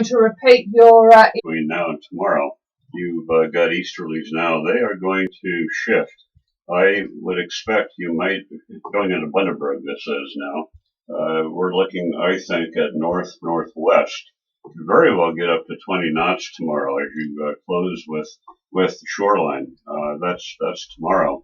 going to repeat your... Between now and tomorrow, you've got easterlies now. They are going to shift. I would expect you might, going into Bundaberg this is now, we're looking, I think, at north-northwest. You very well get up to 20 knots tomorrow as you close with the shoreline. That's tomorrow.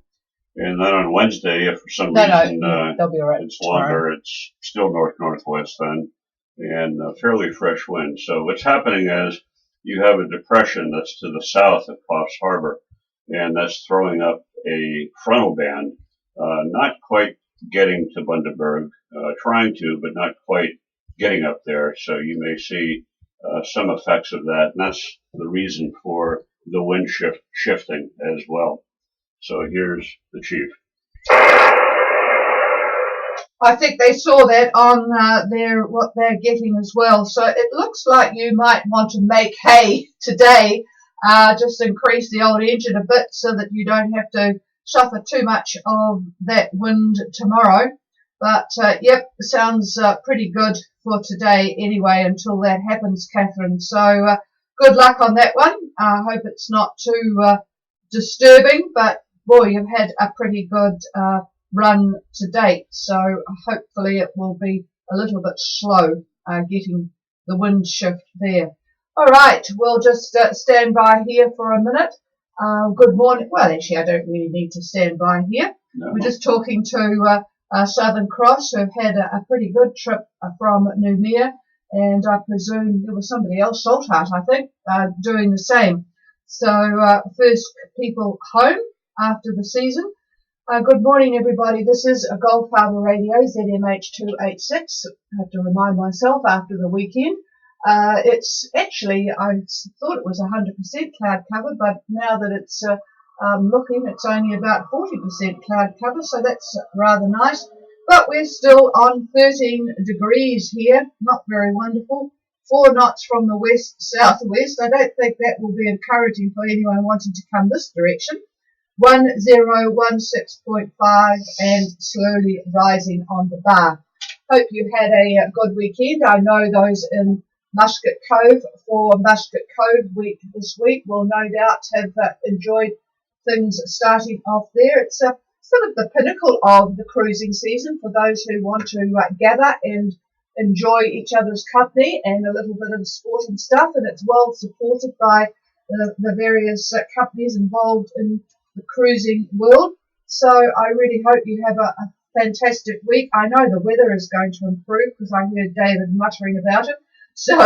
And then on Wednesday, if for some reason they'll be all right it's tomorrow. longer, it's still north-northwest then, and fairly fresh wind. So what's happening is you have a depression that's to the south of Coffs Harbour, and that's throwing up a frontal band, not quite getting to Bundaberg, trying to, but not quite getting up there. So you may see some effects of that, and that's the reason for the wind shifting as well. So here's the chief. I think they saw that on what they're getting as well. So it looks like you might want to make hay today, just increase the old engine a bit so that you don't have to suffer too much of that wind tomorrow. But yep, sounds pretty good for today anyway until that happens, Catherine. So good luck on that one. I hope it's not too disturbing, but boy, you've had a pretty good run to date, so hopefully it will be a little bit slow getting the wind shift there. All right, we'll just stand by here for a minute. Good morning. Well, actually, I don't really need to stand by here. No. We're just talking to Southern Cross, who've had a pretty good trip from Noumea, and I presume there was somebody else, Salthart, I think, doing the same. So first people home after the season. Good morning, everybody. This is a Goldfather Radio, ZMH286. I have to remind myself after the weekend. It's actually, I thought it was 100% cloud cover, but now that it's looking, it's only about 40% cloud cover, so that's rather nice. But we're still on 13 degrees here, not very wonderful. 4 knots from the west-southwest. I don't think that will be encouraging for anyone wanting to come this direction. 1016.5 and slowly rising on the bar. Hope you had a good weekend. I know those in Muscat Cove for Muscat Cove week this week will no doubt have enjoyed things starting off there. It's sort of the pinnacle of the cruising season for those who want to gather and enjoy each other's company and a little bit of sporting stuff, and it's well supported by the various companies involved in the cruising world. So I really hope you have a fantastic week. I know the weather is going to improve because I heard David muttering about it. So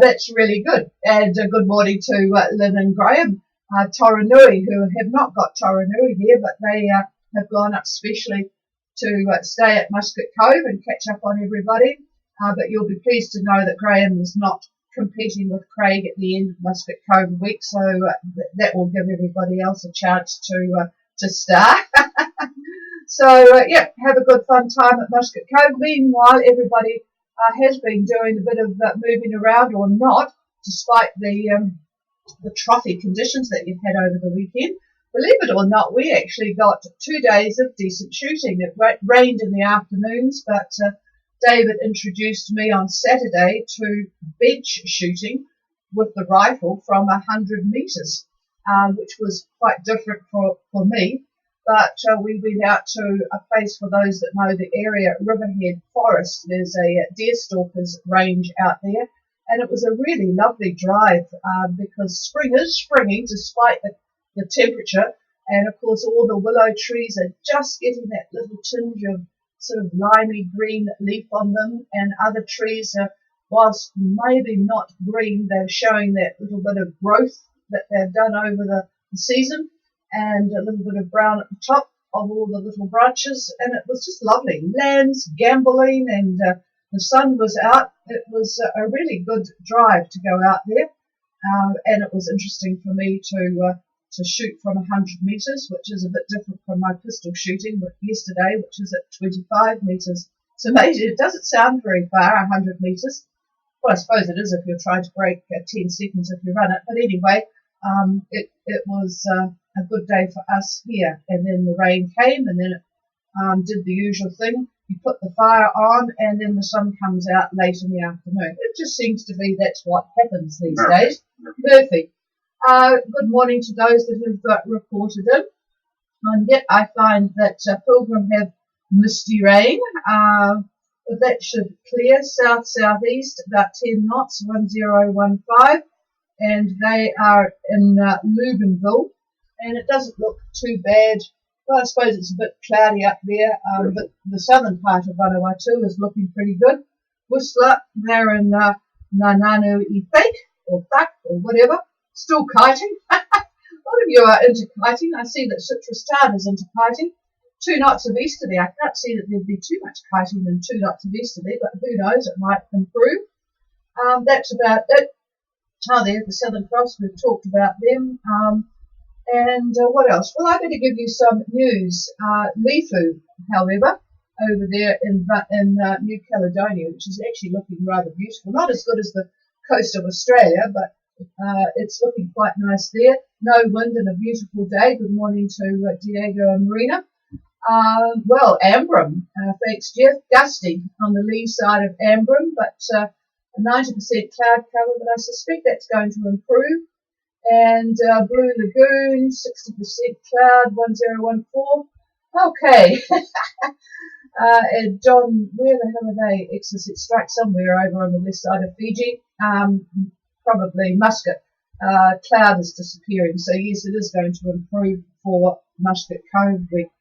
that's really good. And good morning to Lynn and Graham, Toranui, who have not got Toranui here, but they have gone up specially to stay at Muscat Cove and catch up on everybody. But you'll be pleased to know that Graham is not competing with Craig at the end of Muscat Cove week, so that will give everybody else a chance to start. So yeah, have a good fun time at Muscat Cove. Meanwhile, everybody has been doing a bit of moving around or not, despite the trophy conditions that you've had over the weekend. Believe it or not, we actually got 2 days of decent shooting. It rained in the afternoons, but David introduced me on Saturday to bench shooting with the rifle from 100 metres, which was quite different for me. But we went out to a place, for those that know the area, Riverhead Forest. There's a deerstalkers range out there, and it was a really lovely drive because spring is springing despite the temperature, and of course all the willow trees are just getting that little tinge of sort of limey green leaf on them, and other trees are, whilst maybe not green, they're showing that little bit of growth that they've done over the season, and a little bit of brown at the top of all the little branches, and it was just lovely. Lambs gambolling, and the sun was out. It was a really good drive to go out there, and it was interesting for me to shoot from 100 metres, which is a bit different from my pistol shooting yesterday, which is at 25 metres. So maybe it doesn't sound very far, 100 metres. Well, I suppose it is if you're trying to break 10 seconds if you run it. But anyway, it was a good day for us here. And then the rain came, and then it did the usual thing. you put the fire on, and then the sun comes out late in the afternoon. It just seems to be that's what happens these days. Murphy. Good morning to those that have reported in. And yet I find that Pilgrim have misty rain. But that should clear south-southeast, about 10 knots, 1015. And they are in Lubinville. And it doesn't look too bad. Well, I suppose it's a bit cloudy up there, but the southern part of Vanuatu is looking pretty good. Whistler, they're in Nananu Ifek, or Thak, or whatever, still kiting. A lot of you are into kiting. I see that Citrus Town is into kiting. 2 knots of easterly. I can't see that there'd be too much kiting in 2 knots of easterly, but who knows, it might improve. That's about it. Oh, there's the Southern Cross. We've talked about them. And what else? Well, I better give you some news. Lifu, however, over there in New Caledonia, which is actually looking rather beautiful. Not as good as the coast of Australia, but it's looking quite nice there. No wind and a beautiful day. Good morning to Diego and Marina. Well, Ambrym, thanks Jeff. Gusty on the lee side of Ambrym, but 90% cloud cover, but I suspect that's going to improve. And Blue Lagoon, 60% cloud, 1014. Okay. And John, where the hell are they? Exocet Strike somewhere over on the west side of Fiji. Probably Muscat. Cloud is disappearing. So yes, it is going to improve for Muscat Cove week.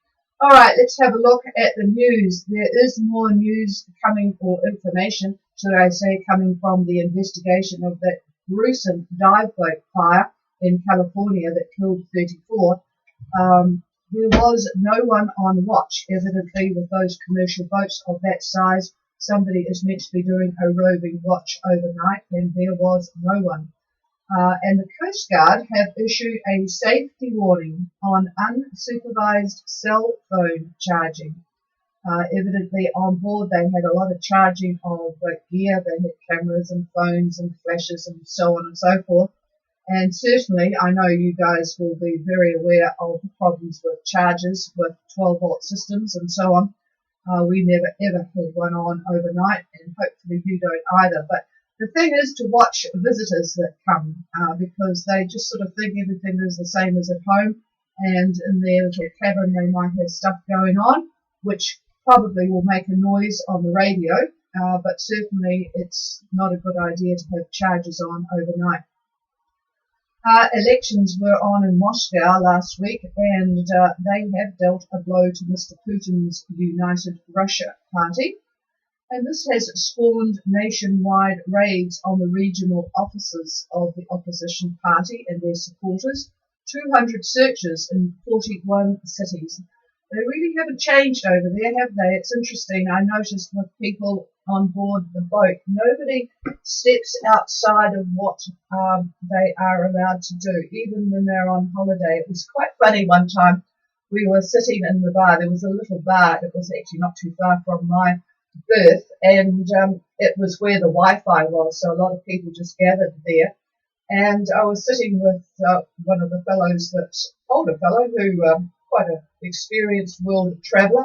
All right, let's have a look at the news. There is more news coming, or information, should I say, coming from the investigation of that gruesome dive boat fire in California that killed 34. There was no one on watch, evidently, with those commercial boats of that size. Somebody is meant to be doing a roving watch overnight, and there was no one. And the Coast Guard have issued a safety warning on unsupervised cell phone charging. Evidently on board they had a lot of charging of gear. They had cameras and phones and flashes and so on and so forth. And certainly I know you guys will be very aware of the problems with chargers with 12-volt systems and so on. We never ever had one on overnight, and hopefully you don't either. But the thing is to watch visitors that come, because they just sort of think everything is the same as at home, and in their little cabin they might have stuff going on, which probably will make a noise on the radio, but certainly it's not a good idea to have chargers on overnight. Elections were on in Moscow last week, and they have dealt a blow to Mr. Putin's United Russia Party. And this has spawned nationwide raids on the regional offices of the opposition party and their supporters. 200 searches in 41 cities. They really haven't changed over there, have they? It's interesting. I noticed with people on board the boat, nobody steps outside of what they are allowed to do, even when they're on holiday. It was quite funny one time. We were sitting in the bar. There was a little bar. It was actually not too far from my berth, and it was where the Wi-Fi was, so a lot of people just gathered there. And I was sitting with one of the fellows, that's older fellow who quite an experienced world traveller,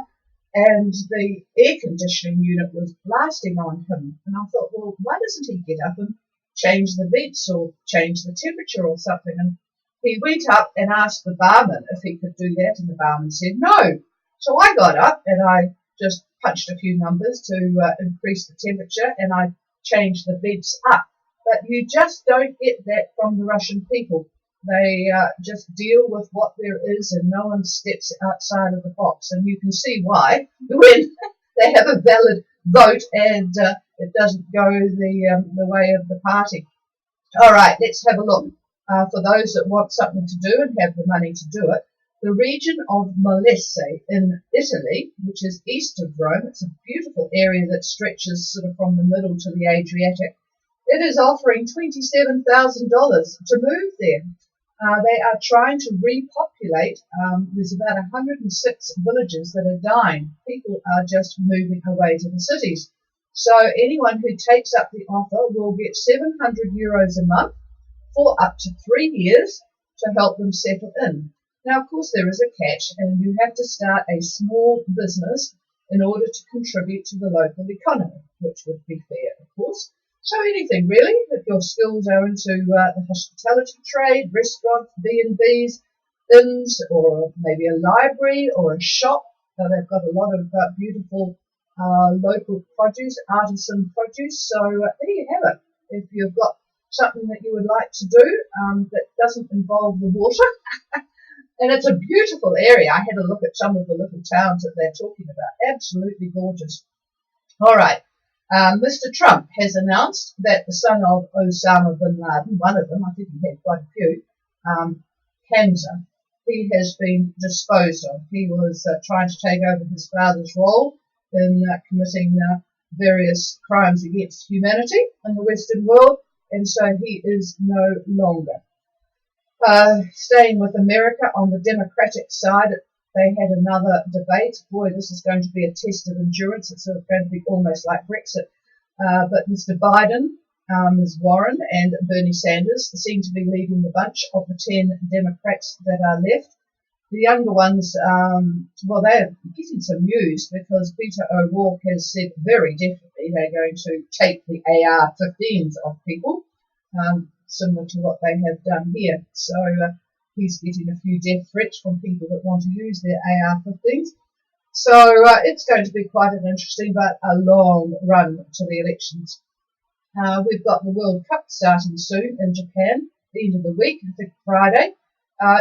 and the air conditioning unit was blasting on him. And I thought, well, why doesn't he get up and change the vents or change the temperature or something? And he went up and asked the barman if he could do that, and the barman said no. So I got up and I just punched a few numbers to increase the temperature, and I changed the vents up. But you just don't get that from the Russian people. They just deal with what there is, and no one steps outside of the box. And you can see why when they have a valid vote and it doesn't go the way of the party. All right, let's have a look. For those that want something to do and have the money to do it, the region of Molise in Italy, which is east of Rome, it's a beautiful area that stretches sort of from the middle to the Adriatic. It is offering $27,000 to move there. They are trying to repopulate. There's about 106 villages that are dying. People are just moving away to the cities. So anyone who takes up the offer will get €700 a month for up to 3 years to help them settle in. Now, of course, there is a catch, and you have to start a small business in order to contribute to the local economy, which would be fair, of course. So anything really, if your skills are into the hospitality trade, restaurants, B&Bs, inns, or maybe a library or a shop. They've got a lot of beautiful local produce, artisan produce. So there you have it. If you've got something that you would like to do that doesn't involve the water, and it's a beautiful area. I had a look at some of the little towns that they're talking about. Absolutely gorgeous. All right. Mr. Trump has announced that the son of Osama bin Laden, one of them, I think he had quite a few, Hamza, he has been disposed of. He was trying to take over his father's role in committing various crimes against humanity in the Western world, and so he is no longer. Staying with America on the Democratic side, they had another debate. Boy, this is going to be a test of endurance. It's going to be almost like Brexit. But Mr. Biden, Ms. Warren, and Bernie Sanders seem to be leading the bunch of the 10 Democrats that are left. The younger ones, well, they're getting some news because Peter O'Rourke has said very definitely they're going to take the AR-15s off people, similar to what they have done here. So he's getting a few death threats from people that want to use their AR-15s. So it's going to be quite an interesting but a long run to the elections. We've got the World Cup starting soon in Japan, the end of the week, I think Friday.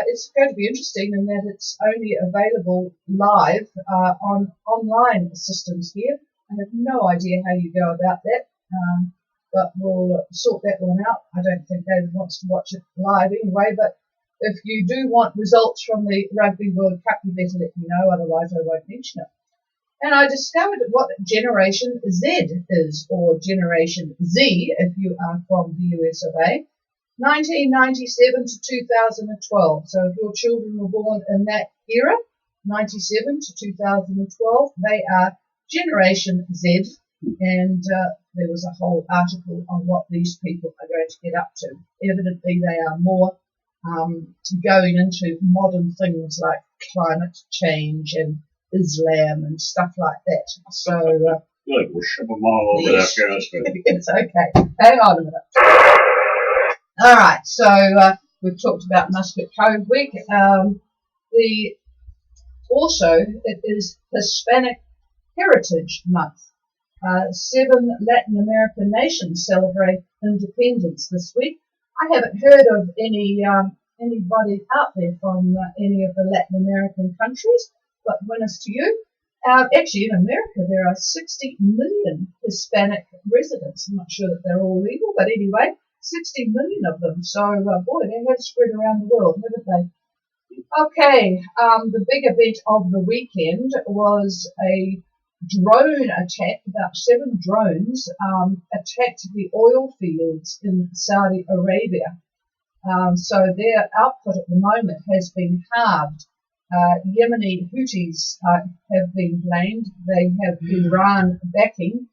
It's going to be interesting in that it's only available live on online systems here. I have no idea how you go about that, but we'll sort that one out. I don't think David wants to watch it live anyway, but if you do want results from the Rugby World Cup, you better let me know, otherwise I won't mention it. And I discovered what Generation Z is, or Generation Z if you are from the US of A. 1997 to 2012. So if your children were born in that era, 97 to 2012, they are Generation Z. And there was a whole article on what these people are going to get up to. Evidently, they are more going into modern things like climate change and Islam and stuff like that. So good, we'll ship them all over Afghanistan. It's okay. Hang on a minute. All right, so we've talked about Muscat Cove Week. Also, it is Hispanic Heritage Month. 7 Latin American nations celebrate independence this week. I haven't heard of anybody out there from any of the Latin American countries, but winners to you. Actually, in America, there are 60 million Hispanic residents. I'm not sure that they're all legal, but anyway, 60 million of them. So, boy, they have spread around the world, haven't they? Okay, the big event of the weekend was a drone attack. About 7 drones attacked the oil fields in Saudi Arabia. So their output at the moment has been halved. Yemeni Houthis have been blamed. They have Iran backing.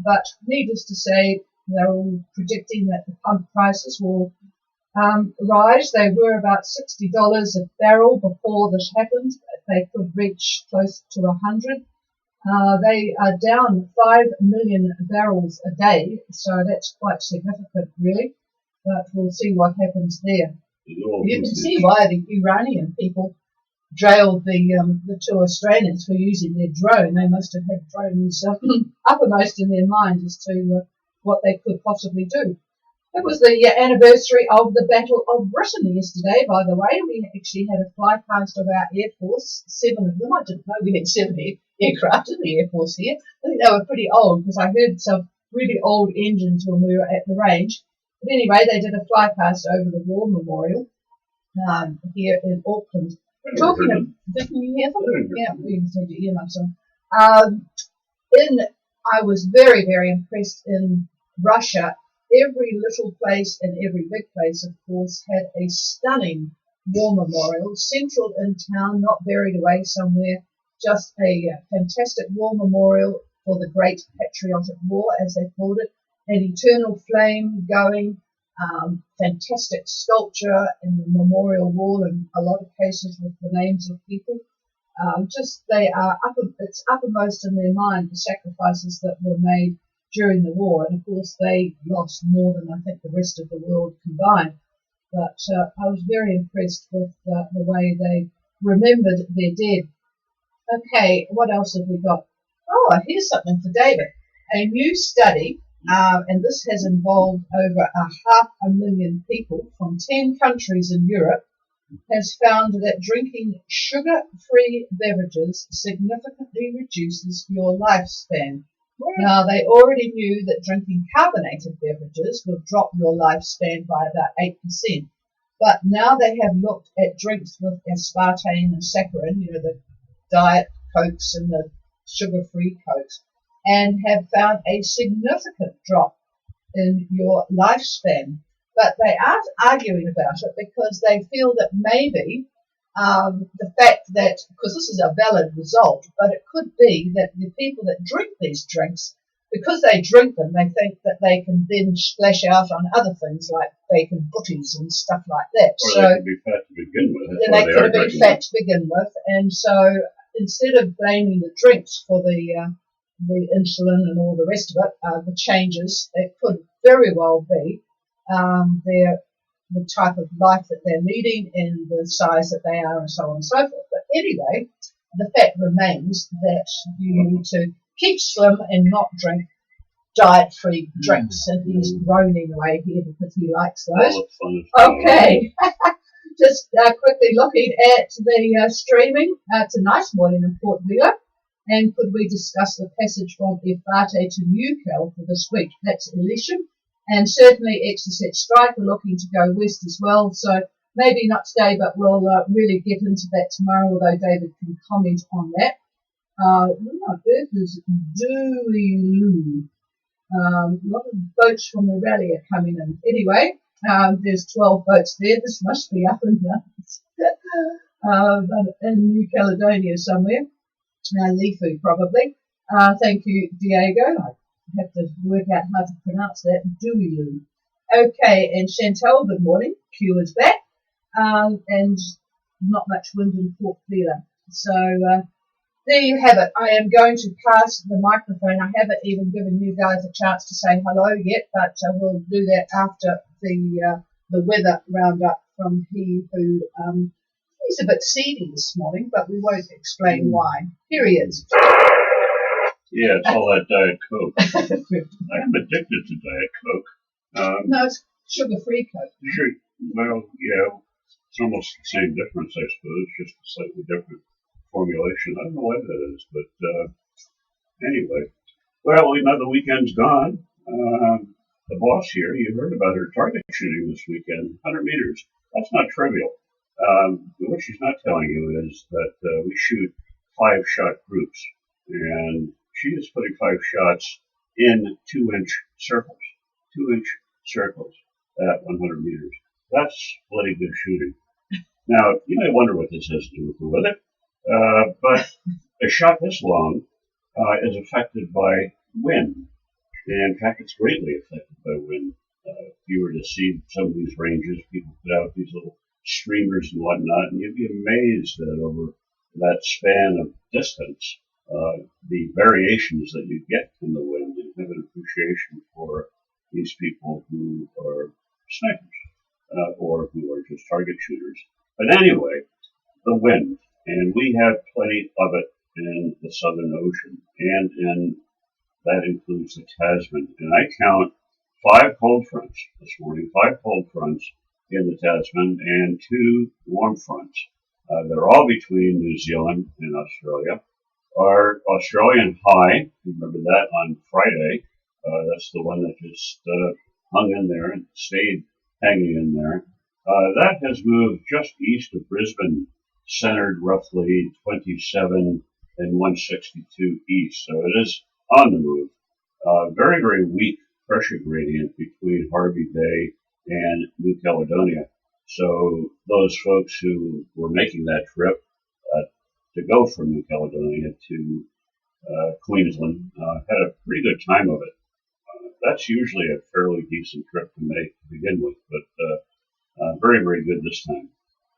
But needless to say, they're all predicting that the pump prices will rise. They were about $60 a barrel before this happened. They could reach close to 100. They are down 5 million barrels a day, so that's quite significant, really. But we'll see what happens there. You can see why the Iranian people jailed the 2 Australians for using their drone. They must have had drones uppermost in their mind as to what they could possibly do. It was the anniversary of the Battle of Britain yesterday, by the way. We actually had a flypast of our Air Force, 7 of them. I didn't know we had 7 aircraft in the Air Force here. I think they were pretty old because I heard some really old engines when we were at the range. But anyway, they did a flypast over the War Memorial here in Auckland. Talking of, didn't you hear them? Yeah, we just had your earmuffs on. I was very, very impressed in Russia. Every little place and every big place, of course, had a stunning war memorial, central in town, not buried away somewhere, just a fantastic war memorial for the Great Patriotic War, as they called it, an eternal flame going, fantastic sculpture in the memorial wall in a lot of cases with the names of people. Just they are it's uppermost in their mind the sacrifices that were made during the war, and of course they lost more than I think the rest of the world combined. But I was very impressed with the way they remembered their dead. Okay, what else have we got? Oh, here's something for David. A new study, and this has involved over 500,000 people from 10 countries in Europe, has found that drinking sugar-free beverages significantly reduces your lifespan. Now, they already knew that drinking carbonated beverages would drop your lifespan by about 8%. But now they have looked at drinks with aspartame and saccharin, the diet Cokes and the sugar-free Cokes, and have found a significant drop in your lifespan. But they aren't arguing about it because they feel that maybe the fact that, because this is a valid result, but it could be that the people that drink these drinks, because they drink them, they think that they can then splash out on other things like bacon butties and stuff like that. Or so they could be fat to begin with. Then they could have been fat to begin with, and so instead of blaming the drinks for the insulin and all the rest of it, the changes, it could very well be the type of life that they're leading and the size that they are and so on and so forth. But anyway, the fact remains that you need to keep slim and not drink diet-free drinks. And he's groaning away here because he likes those. Okay. Just quickly looking at the streaming. It's a nice morning in Port Vila. And could we discuss the passage from Efate to Newcastle for this week? That's Elisham. And certainly Exocet Strike are looking to go west as well. So maybe not today, but we'll really get into that tomorrow, although David can comment on that. What on earth is Dooley? A lot of boats from the rally are coming in. Anyway, there's 12 boats there. This must be up in New Caledonia somewhere. Lifu probably. Thank you, Diego. I have to work out how to pronounce that. Duilu. Okay, and Chantal, good morning. Q is back. And not much wind in Port Vila. So there you have it. I am going to pass the microphone. I haven't even given you guys a chance to say hello yet, but we'll do that after the weather roundup from he who he's a bit seedy this morning, but we won't explain why. Here he is. Yeah, it's all that Diet Coke. I'm addicted to Diet Coke. No, it's sugar-free Coke. Sure. Well, yeah, it's almost the same difference, I suppose, just a slightly different formulation. I don't know what that is, but anyway. Well, the weekend's gone. The boss here, you heard about her target shooting this weekend, 100 meters. That's not trivial. What she's not telling you is that we shoot 5-shot groups, and she is putting 5 shots in 2-inch circles. 2-inch circles at 100 meters. That's bloody good shooting. Now, you may wonder what this has to do with it, but a shot this long is affected by wind. And in fact, it's greatly affected by wind. If you were to see some of these ranges, people put out these little streamers and whatnot, and you'd be amazed that over that span of distance, the variations that you get from the wind, and have an appreciation for these people who are snipers or who are just target shooters. But anyway, the wind, and we have plenty of it in the Southern Ocean, and that includes the Tasman. And I count 5 cold fronts this morning, 5 cold fronts in the Tasman, and 2 warm fronts. They're all between New Zealand and Australia. Our Australian high, remember that on Friday, that's the one that just hung in there and stayed hanging in there. That has moved just east of Brisbane, centered roughly 27 and 162 east. So it is on the move. Very, very weak pressure gradient between Hervey Bay and New Caledonia. So those folks who were making that trip to go from New Caledonia to Queensland had a pretty good time of it. That's usually a fairly decent trip to make to begin with, but very, very good this time.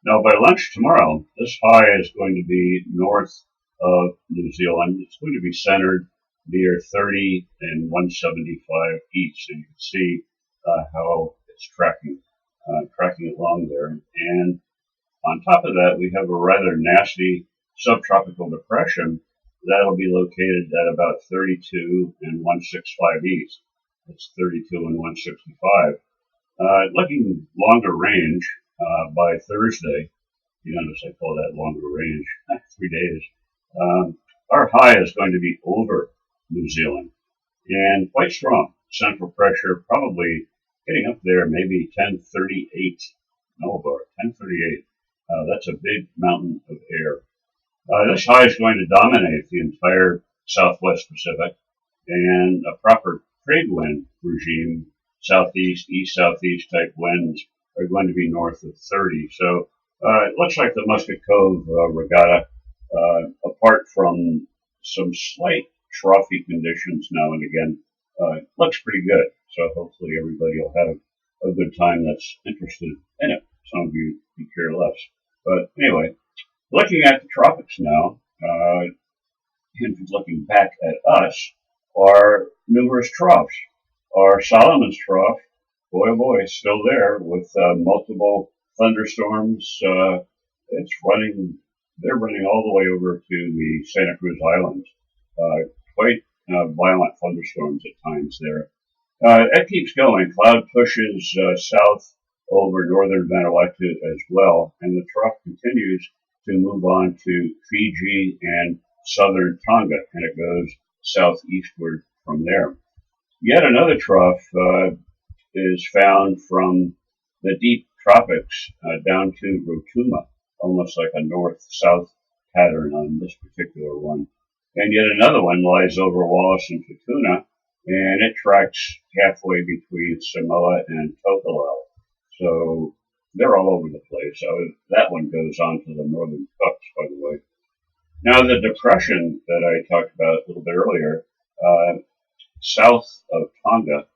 Now, by lunch tomorrow, this high is going to be north of New Zealand. It's going to be centered near 30 and 175 east. So you can see how it's tracking along there. And on top of that, we have a rather nasty subtropical depression that'll be located at about 32 and 165 east. That's 32 and 165. Looking longer range by Thursday, you notice I call that longer range, 3 days. Our high is going to be over New Zealand and quite strong. Central pressure probably getting up there, maybe 1038 millibar, 1038. That's a big mountain of air. This high is going to dominate the entire Southwest Pacific, and a proper trade wind regime, southeast, east-southeast type winds, are going to be north of 30. So it looks like the Muscat Cove regatta, apart from some slight trophy conditions now and again, looks pretty good. So hopefully everybody will have a good time that's interested in it. Some of you could care less. But anyway, looking at the tropics now, and looking back at us, are numerous troughs. Our Solomon's Trough, boy oh boy, is still there with multiple thunderstorms. They're running all the way over to the Santa Cruz Islands. Quite violent thunderstorms at times there. It keeps going. Cloud pushes south over northern Vanuatu as well, and the trough continues to move on to Fiji and southern Tonga, and it goes southeastward from there. Yet another trough is found from the deep tropics down to Rotuma, almost like a north-south pattern on this particular one. And yet another one lies over Wallis and Futuna, and it tracks halfway between Samoa and Tokelau. So they're all over the place. So that one goes on to the northern Cooks, by the way. Now the depression that I talked about a little bit earlier, south of Tonga,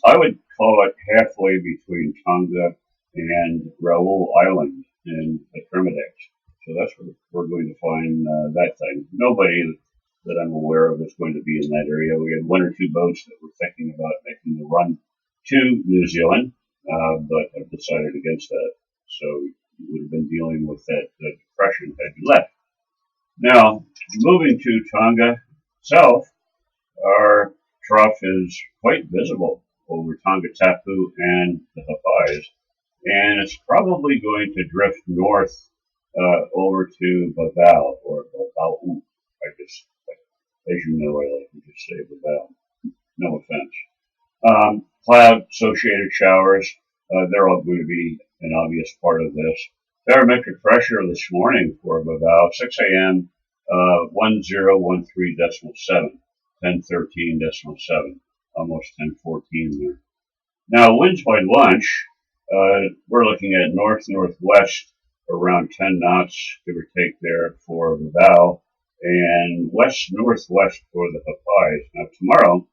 I would call it halfway between Tonga and Raoul Island in the Kermadec. So that's where we're going to find that thing. Nobody that I'm aware of is going to be in that area. We had one or two boats that were thinking about making the run to New Zealand, but I've decided against that. So you would have been dealing with that depression had you left. Now, moving to Tonga south, our trough is quite visible over Tonga Tapu and the Hawaiis, and it's probably going to drift north over to Vavau or Vavau. As you know, I like to just say Vavau. No offense. Cloud-associated showers, they're all going to be an obvious part of this. Barometric pressure this morning for Vavau, 6 a.m., 1013.7, 1013.7, almost 1014 there. Now, winds by lunch, we're looking at north-northwest around 10 knots, give or take there for Vavau, and west-northwest for the Hawaiis. Now, tomorrow,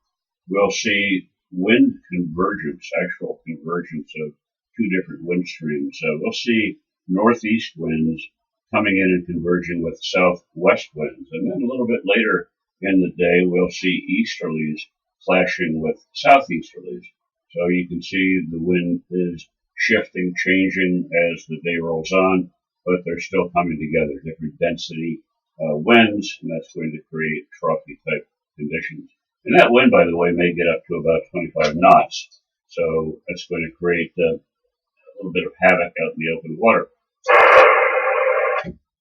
we'll see wind convergence, actual convergence of two different wind streams. So we'll see northeast winds coming in and converging with southwest winds. And then a little bit later in the day, we'll see easterlies clashing with southeasterlies. So you can see the wind is shifting, changing as the day rolls on, but they're still coming together, different density winds, and that's going to create trophy type conditions. And that wind, by the way, may get up to about 25 knots. So that's going to create a little bit of havoc out in the open water.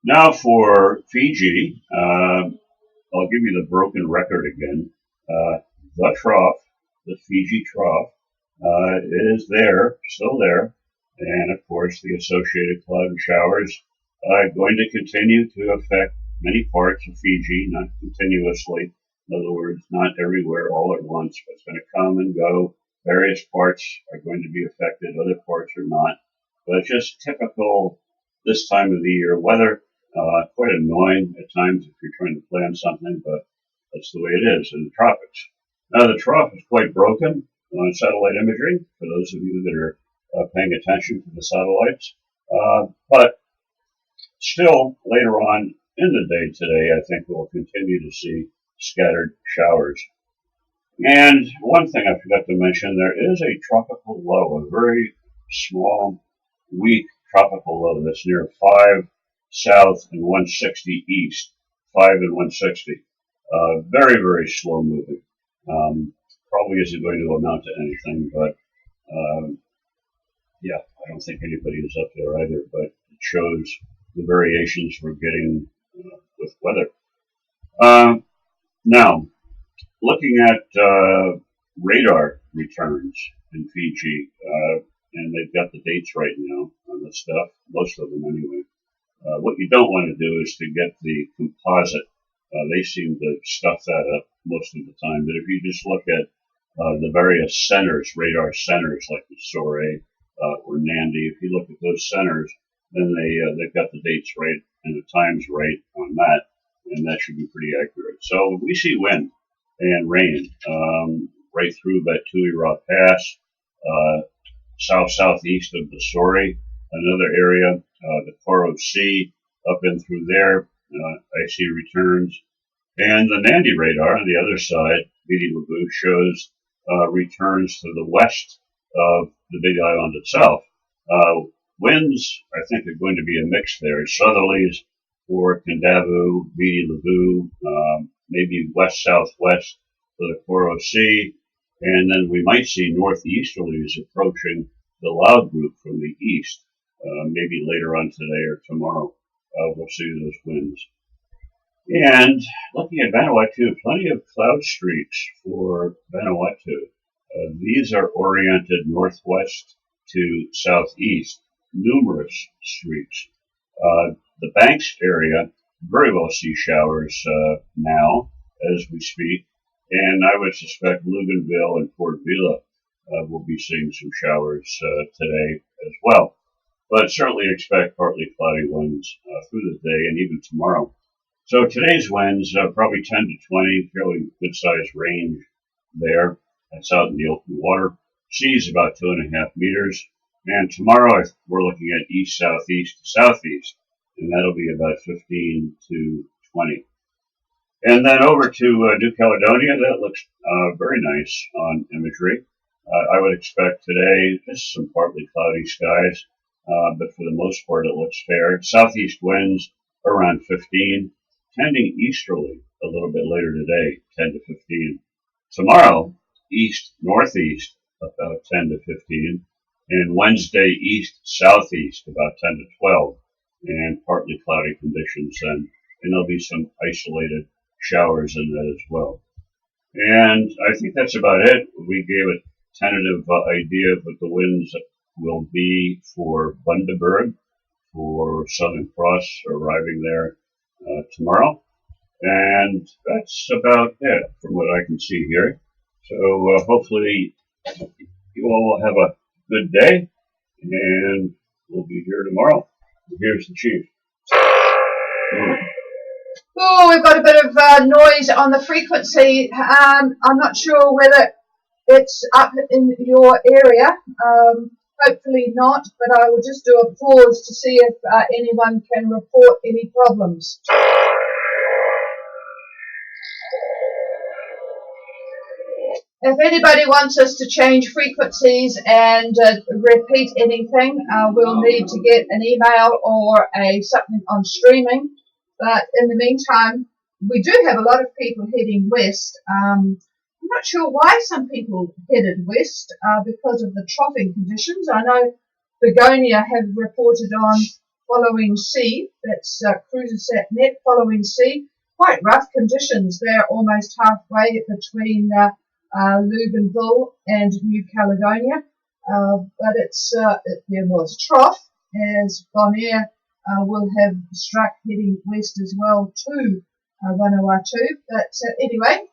Now for Fiji, I'll give you the broken record again. The trough, the Fiji trough, is there, still there. And of course, the associated cloud and showers are going to continue to affect many parts of Fiji, not continuously. In other words, not everywhere all at once, but it's going to come and go. Various parts are going to be affected, other parts are not. But it's just typical this time of the year weather. Quite annoying at times if you're trying to plan something, but that's the way it is in the tropics. Now the trough is quite broken on satellite imagery, for those of you that are paying attention to the satellites. But still, later on in the day today, I think we'll continue to see scattered showers. And one thing I forgot to mention, there is a tropical low, a very small, weak tropical low that's near 5 south and 160 east, 5 and 160. Very, very slow moving. Probably isn't going to amount to anything, but yeah, I don't think anybody is up there either, but it shows the variations we're getting with weather. Now, looking at radar returns in Fiji, and they've got the dates right now on this stuff, most of them anyway. What you don't want to do is to get the composite. They seem to stuff that up most of the time, but if you just look at the various centers, radar centers like the Sore or Nandi, if you look at those centers, then they've got the dates right and the times right on that, and that should be pretty accurate. So we see wind and rain right through Batuira Pass, south-southeast of the Sore, another area, the Koro Sea, up and through there, I see returns. And the Nandi radar on the other side, Viti Levu, shows returns to the west of the Big Island itself. Winds, I think, are going to be a mix there. Southerlies for Kendavu, Viti Levu, maybe west-southwest for the Koro Sea, and then we might see northeasterlies approaching the Loud group from the east, maybe later on today or tomorrow. We'll see those winds. And looking at Vanuatu, plenty of cloud streaks for Vanuatu. These are oriented northwest to southeast, numerous streaks. The Banks area very well see showers now as we speak, and I would suspect Luganville and Port Vila will be seeing some showers today as well. But certainly expect partly cloudy winds through the day and even tomorrow. So today's winds, probably 10 to 20, fairly good-sized range there. That's out in the open water. Seas about 2.5 meters. And tomorrow we're looking at east-southeast to southeast, and that'll be about 15 to 20. And then over to New Caledonia, that looks very nice on imagery. I would expect today just some partly cloudy skies, but for the most part it looks fair. Southeast winds around 15. Tending easterly a little bit later today, 10 to 15. Tomorrow, east-northeast, about 10 to 15. And Wednesday, east-southeast, about 10 to 12. And partly cloudy conditions then. And there'll be some isolated showers in that as well. And I think that's about it. We gave a tentative idea of what the winds will be for Bundaberg, for Southern Cross arriving there tomorrow, and that's about it from what I can see here. So hopefully you all will have a good day, and we'll be here tomorrow. Here's the chief. Oh, we've got a bit of noise on the frequency. I'm not sure whether it's up in your area. Hopefully not, but I will just do a pause to see if anyone can report any problems. If anybody wants us to change frequencies and repeat anything, we'll need to get an email or something on streaming. But in the meantime, we do have a lot of people heading west. I'm not sure why some people headed west because of the troughing conditions. I know Begonia have reported on following sea, that's Cruisersat.net, following sea. Quite rough conditions. They're almost halfway between Luganville and New Caledonia. But there was trough, as Bonaire will have struck heading west as well to Vanuatu. But anyway,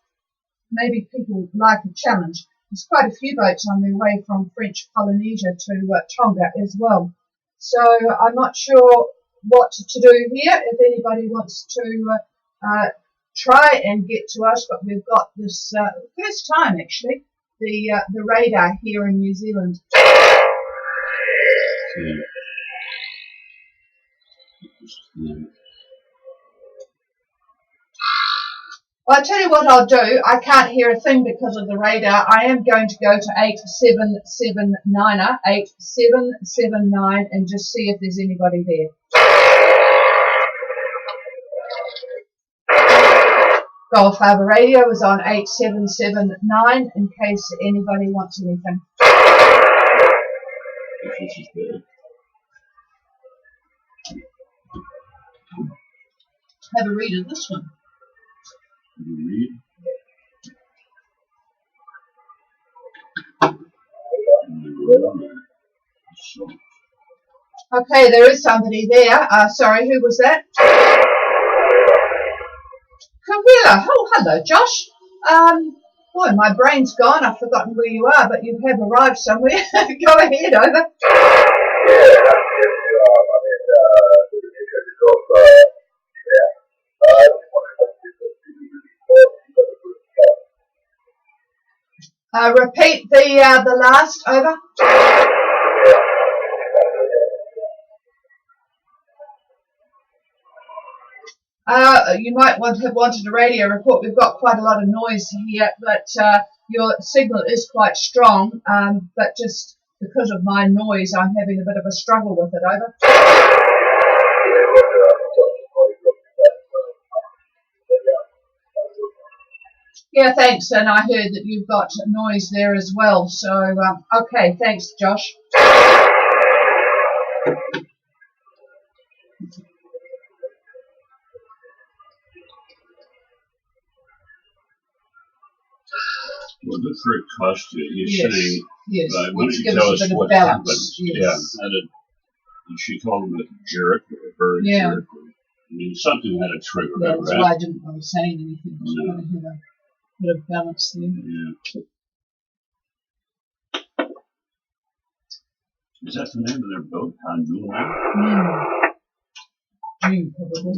maybe people like a challenge. There's quite a few boats on their way from French Polynesia to Tonga as well. So I'm not sure what to do here. If anybody wants to try and get to us, but we've got this first time actually the radar here in New Zealand. Well, I tell you what I'll do. I can't hear a thing because of the radar. I am going to go to 8779 and just see if there's anybody there. Gulf Harbour Radio is on 8779 in case anybody wants anything. Have a read of this one. Read. Okay, there is somebody there. Sorry, who was that? Kawila. Oh, hello, Josh. Boy, my brain's gone. I've forgotten where you are, but you have arrived somewhere. Go ahead, over. Repeat the last, over. You might have wanted a radio report. We've got quite a lot of noise here, but your signal is quite strong. But just because of my noise, I'm having a bit of a struggle with it, over. Yeah, thanks. And I heard that you've got noise there as well. So, okay, thanks, Josh. Well, the trick cost you. You're saying, yes. Why don't you tell us what happened? Yeah, and she called him a jerk, or a bird jerk. I mean, something had a trigger. Yeah, that's why I didn't want to say anything. I was trying to have a bit of balance there. Yeah. Is that the name of their boat, Handuna? Probably.